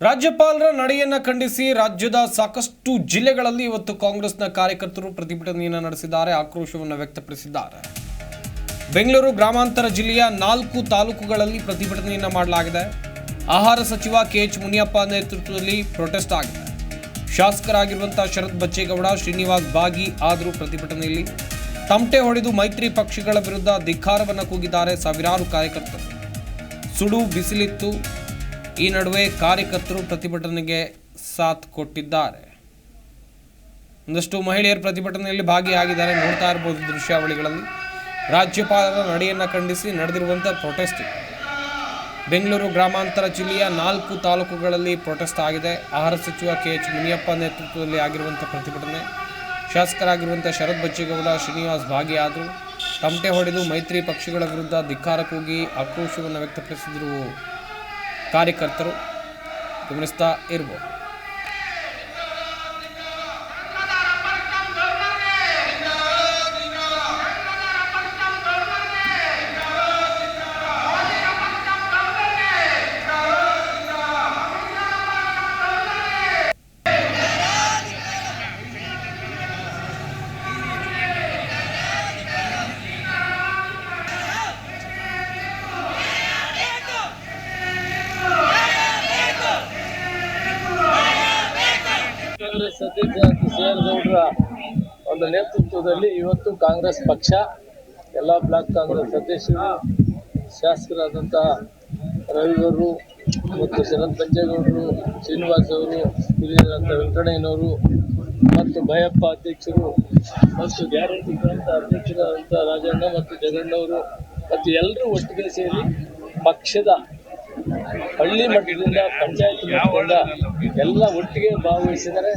ರಾಜ್ಯಪಾಲರ ನಡೆಯನ್ನ ಖಂಡಿಸಿ ರಾಜ್ಯದ ಸಾಕಷ್ಟು ಜಿಲ್ಲೆಗಳಲ್ಲಿ ಇವತ್ತು ಕಾಂಗ್ರೆಸ್ನ ಕಾರ್ಯಕರ್ತರು ಪ್ರತಿಭಟನೆಯನ್ನು ನಡೆಸಿದ್ದಾರೆ, ಆಕ್ರೋಶವನ್ನು ವ್ಯಕ್ತಪಡಿಸಿದ್ದಾರೆ. ಬೆಂಗಳೂರು ಗ್ರಾಮಾಂತರ ಜಿಲ್ಲೆಯ 4 ತಾಲೂಕುಗಳಲ್ಲಿ ಪ್ರತಿಭಟನೆಯನ್ನು ಮಾಡಲಾಗಿದೆ. ಆಹಾರ ಸಚಿವ ಕೆಎಚ್ ಮುನಿಯಪ್ಪ ನೇತೃತ್ವದಲ್ಲಿ ಪ್ರೊಟೆಸ್ಟ್ ಆಗಿದೆ. ಶಾಸಕರಾಗಿರುವಂತಹ ಶರತ್ ಬಚ್ಚೇಗೌಡ, ಶ್ರೀನಿವಾಸ್ ಭಾಗಿ ಆದರೂ ಪ್ರತಿಭಟನೆಯಲ್ಲಿ ತಮಟೆ ಹೊಡೆದು ಮೈತ್ರಿ ಪಕ್ಷಗಳ ವಿರುದ್ಧ ಧಿಕ್ಕಾರವನ್ನು ಕೂಗಿದ್ದಾರೆ ಸಾವಿರಾರು ಕಾರ್ಯಕರ್ತರು. ಸುಡು ಬಿಸಿಲಿತ್ತು. ಈ ನಡುವೆ ಕಾರ್ಯಕರ್ತರು ಪ್ರತಿಭಟನೆಗೆ ಸಾಥ್ ಕೊಟ್ಟಿದ್ದಾರೆ. ಒಂದಷ್ಟು ಮಹಿಳೆಯರು ಪ್ರತಿಭಟನೆಯಲ್ಲಿ ಭಾಗಿಯಾಗಿದ್ದಾರೆ, ನೋಡ್ತಾ ಇರಬಹುದು ದೃಶ್ಯಾವಳಿಗಳಲ್ಲಿ. ರಾಜ್ಯಪಾಲರ ನಡೆಯನ್ನು ಖಂಡಿಸಿ ನಡೆದಿರುವಂತಹ ಪ್ರೊಟೆಸ್ಟ್. ಬೆಂಗಳೂರು ಗ್ರಾಮಾಂತರ ಜಿಲ್ಲೆಯ 4 ತಾಲೂಕುಗಳಲ್ಲಿ ಪ್ರೊಟೆಸ್ಟ್ ಆಗಿದೆ. ಆಹಾರ ಸಚಿವ ಕೆಎಚ್ ಮುನಿಯಪ್ಪ ನೇತೃತ್ವದಲ್ಲಿ ಆಗಿರುವಂಥ ಪ್ರತಿಭಟನೆ. ಶಾಸಕರಾಗಿರುವಂಥ ಶರತ್ ಬಚ್ಚೇಗೌಡ, ಶ್ರೀನಿವಾಸ್ ಭಾಗಿ ಆದರು. ತಮಟೆ ಹೊಡೆದು ಮೈತ್ರಿ ಪಕ್ಷಗಳ ವಿರುದ್ಧ ಧಿಕ್ಕಾರ ಕೂಗಿ ಆಕ್ರೋಶವನ್ನು ವ್ಯಕ್ತಪಡಿಸಿದರು ಕಾರ್ಯಕರ್ತರು. ಗಮನಿಸ್ತಾ ಇರ್ಬೋದು. ಕಾಂಗ್ರೆಸ್ ಅಧ್ಯಕ್ಷ ಸಿ.ಆರ್. ಗೌಡ್ರ ಒಂದು ನೇತೃತ್ವದಲ್ಲಿ ಇವತ್ತು ಕಾಂಗ್ರೆಸ್ ಪಕ್ಷ ಎಲ್ಲ ಬ್ಲಾಕ್ ಕಾಂಗ್ರೆಸ್ ಅಧ್ಯಕ್ಷರು, ಶಾಸಕರಾದಂತಹ ರವಿಗೌಡರು ಮತ್ತು ಶರತ್ ಬಚ್ಚೇಗೌಡರು, ಶ್ರೀನಿವಾಸ್ ಅವರು, ಹಿರಿಯರಾದಂಥ ವೆಂಕಟಯ್ಯನವರು ಮತ್ತು ಭಯಪ್ಪ ಅಧ್ಯಕ್ಷರು ಮತ್ತು ಗ್ಯಾರಂಟಿ ಗ್ರಂಥ ಅಧ್ಯಕ್ಷರಾದಂಥ ರಾಜಣ್ಣ ಮತ್ತು ಜಗಣ್ಣವರು ಮತ್ತು ಎಲ್ಲರೂ ಒಟ್ಟಿಗೆ ಸೇರಿ ಪಕ್ಷದ ಹಳ್ಳಿ ಮಟ್ಟದಿಂದ ಪಂಚಾಯತ್ ಮಟ್ಟದಿಂದ ಎಲ್ಲ ಒಟ್ಟಿಗೆ ಭಾಗವಹಿಸಿದರೆ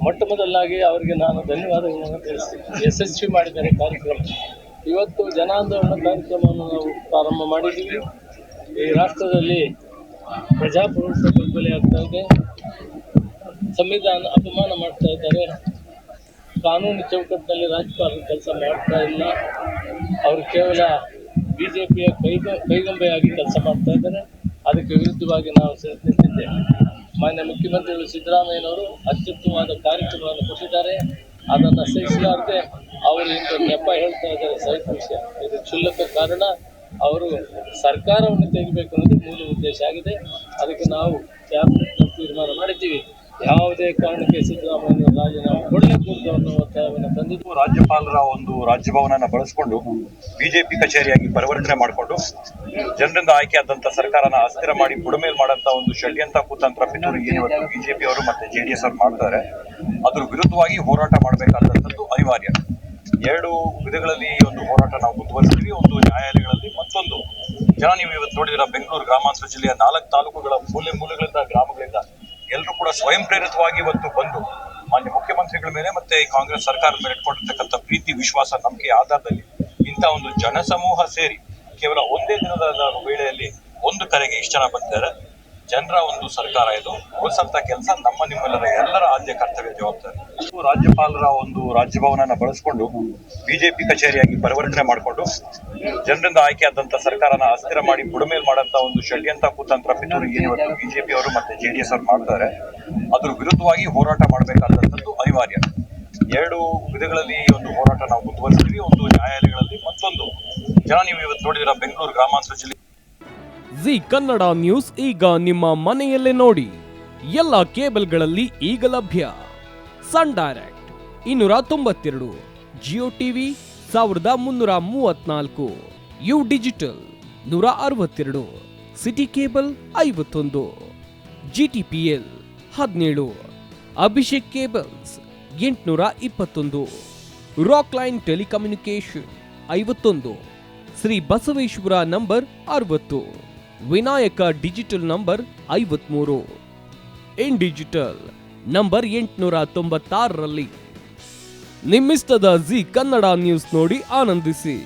ಮೊಟ್ಟ ಮೊದಲಾಗಿ ಅವರಿಗೆ ನಾನು ಧನ್ಯವಾದಗಳನ್ನು ತಿಳಿಸ್ತೀನಿ. ಯಶಸ್ವಿ ಮಾಡಿದ್ದಾರೆ ಕಾರ್ಯಕ್ರಮ. ಇವತ್ತು ಜನಾಂದೋಲನ ಕಾರ್ಯಕ್ರಮವನ್ನು ನಾವು ಪ್ರಾರಂಭ ಮಾಡಿದ್ದೀವಿ. ಈ ರಾಷ್ಟ್ರದಲ್ಲಿ ಪ್ರಜಾಪ್ರಭುತ್ವ ದುರ್ಬಲ ಆಗ್ತಾ ಇದೆ, ಸಂವಿಧಾನ ಅಪಮಾನ ಮಾಡ್ತಾ ಇದ್ದಾರೆ, ಕಾನೂನು ಚೌಕಟ್ಟಿನಲ್ಲಿ ರಾಜ್ಯಪಾಲರು ಕೆಲಸ ಮಾಡ್ತಾ ಇಲ್ಲ, ಅವರು ಕೇವಲ BJPಯ ಕೈಗೊಂಬೆಯಾಗಿ ಕೆಲಸ ಮಾಡ್ತಾ ಇದ್ದಾರೆ. ಅದಕ್ಕೆ ವಿರುದ್ಧವಾಗಿ ನಾವು ನಿಂತಿದ್ದೇವೆ. ಮಾನ್ಯ ಮುಖ್ಯಮಂತ್ರಿಗಳು ಸಿದ್ದರಾಮಯ್ಯನವರು ಅತ್ಯುತ್ತಮವಾದ ಕಾರ್ಯಕ್ರಮವನ್ನು ಕೊಟ್ಟಿದ್ದಾರೆ. ಅದನ್ನು ಸಹಿಸಲಾರದೆ ಅವರು ಇಂದು ನೆಪ ಹೇಳ್ತಾ ಇದ್ದಾರೆ. ಸಹಿತ ವಿಷಯ ಇದು ಕ್ಷುಲ್ಲಕ ಕಾರಣ. ಅವರು ಸರ್ಕಾರವನ್ನು ತೆಗಿಬೇಕು ಅನ್ನೋದು ಮೂಲ ಉದ್ದೇಶ ಆಗಿದೆ. ಅದಕ್ಕೆ ನಾವು ಕ್ಯಾಬಿನೆಟ್ ತೀರ್ಮಾನ ಮಾಡಿದ್ದೀವಿ. ಯಾವುದೇ ಕಾರಣಕ್ಕೆ ಸಿದ್ದರಾಮಯ್ಯ ರಾಜೀನಾಮೆ ಕೊಡಲೇಕೂಡದು ಅನ್ನೋ ಒತ್ತಾಯವನ್ನು ತಂದಿದ್ದು. ರಾಜ್ಯಪಾಲರ ಒಂದು ರಾಜಭವನನ ಬಳಸಿಕೊಂಡು ಬಿಜೆಪಿ ಕಚೇರಿಯಾಗಿ ಪರಿವರ್ತನೆ ಮಾಡಿಕೊಂಡು ಜನರಿಂದ ಆಯ್ಕೆಯಾದಂಥ ಸರ್ಕಾರನ ಅಸ್ಥಿರ ಮಾಡಿ ಬುಡಮೇಲ್ ಮಾಡಂತ ಒಂದು ಷಡ್ಯಂತ್ರ ಕುತಂತ್ರ ಪಿತೂರಿ ಏನಿವತ್ತು ಬಿಜೆಪಿ ಅವರು ಮತ್ತೆ JDS ಅವರು ಮಾಡ್ತಾರೆ, ಅದ್ರ ವಿರುದ್ಧವಾಗಿ ಹೋರಾಟ ಮಾಡಬೇಕಾದಂಥದ್ದು ಅನಿವಾರ್ಯ. 2 ವಿಧಗಳಲ್ಲಿ ಈ ಒಂದು ಹೋರಾಟ ನಾವು ಮುಂದುವರಿಸ್ತೀವಿ. ಒಂದು ನ್ಯಾಯಾಲಯಗಳಲ್ಲಿ, ಮತ್ತೊಂದು ನೀವು ಇವತ್ತು ನೋಡಿದಿರ ಬೆಂಗಳೂರು ಗ್ರಾಮಾಂತರ ಜಿಲ್ಲೆಯ 4 ತಾಲೂಕುಗಳ ಮೂಲೆಗಳಿಂದ, ಗ್ರಾಮಗಳಿಂದ ಎಲ್ಲರೂ ಕೂಡ ಸ್ವಯಂ ಪ್ರೇರಿತವಾಗಿ ಇವತ್ತು ಬಂದು ಮಾನ್ಯ ಮುಖ್ಯಮಂತ್ರಿಗಳ ಮೇಲೆ ಮತ್ತೆ ಕಾಂಗ್ರೆಸ್ ಸರ್ಕಾರದ ಮೇಲೆ ಇಟ್ಕೊಂಡಿರ್ತಕ್ಕಂಥ ಪ್ರೀತಿ, ವಿಶ್ವಾಸ, ನಂಬಿಕೆ ಆಧಾರದಲ್ಲಿ ಇಂಥ ಒಂದು ಜನಸಮೂಹ ಸೇರಿ ಕೇವಲ ಒಂದೇ ದಿನದ ವೇಳೆಯಲ್ಲಿ ಒಂದು ಕರೆಗೆ ಇಷ್ಟು ಜನ ಬಂದಿದ್ದಾರೆ. ಜನರ ಒಂದು ಸರ್ಕಾರ ಇದು. ಉಳಿಸಂತ ಕೆಲಸ ನಮ್ಮ ನಿಮ್ಮೆಲ್ಲರ ಎಲ್ಲರ ಆದ್ಯ ಕರ್ತವ್ಯ, ಜವಾಬ್ದಾರಿ. ರಾಜ್ಯಪಾಲರ ಒಂದು ರಾಜಭವನನ ಬಳಸಿಕೊಂಡು ಬಿಜೆಪಿ ಕಚೇರಿಯಾಗಿ ಪರಿವರ್ತನೆ ಮಾಡಿಕೊಂಡು ಜನರಿಂದ ಆಯ್ಕೆಯಾದಂಥ ಸರ್ಕಾರನ ಅಸ್ಥಿರ ಮಾಡಿ ಬುಡಮೇಲ್ ಮಾಡಂತ ಒಂದು ಷಡ್ಯಂತ್ರ ಕುತಂತ್ರ ಪಿತೂರಿ ಏನಿವತ್ತು ಬಿಜೆಪಿ ಅವರು ಮತ್ತೆ JDS ಅವರು ಮಾಡ್ತಾರೆ, ಅದ್ರ ವಿರುದ್ಧವಾಗಿ ಹೋರಾಟ ಮಾಡಬೇಕಾದಂಥದ್ದು ಅನಿವಾರ್ಯ. 2 ವಿಧಗಳಲ್ಲಿ ಈ ಒಂದು ಹೋರಾಟ ನಾವು ಮುಂದುವರಿಸ್ತೀವಿ. ಒಂದು ನ್ಯಾಯಾಲಯಗಳಲ್ಲಿ, ಮತ್ತೊಂದು ನೀವು ಇವತ್ತು ನೋಡಿದಿರ ಬೆಂಗಳೂರು ಗ್ರಾಮಾಂತರ ಜಿಲ್ಲೆ. ಜಿ ಕನ್ನಡ ನ್ಯೂಸ್ ಈಗ ನಿಮ್ಮ ಮನೆಯಲ್ಲೇ ನೋಡಿ. ಎಲ್ಲ ಕೇಬಲ್ಗಳಲ್ಲಿ ಈಗ ಲಭ್ಯ. Sun Direct 292, Jio TV 1334, U digital 162, City cable 51, GTPL 17, Abhishek cables 821, Rock Line telecommunication 51, Shri Basaveshwara number 60, Vinayaka digital number 53, in digital number 896ರಲ್ಲಿ. ನಿಮ್ಮಿಸ್ತದ ಜಿ ಕನ್ನಡ ನ್ಯೂಸ್ ನೋಡಿ ಆನಂದಿಸಿ.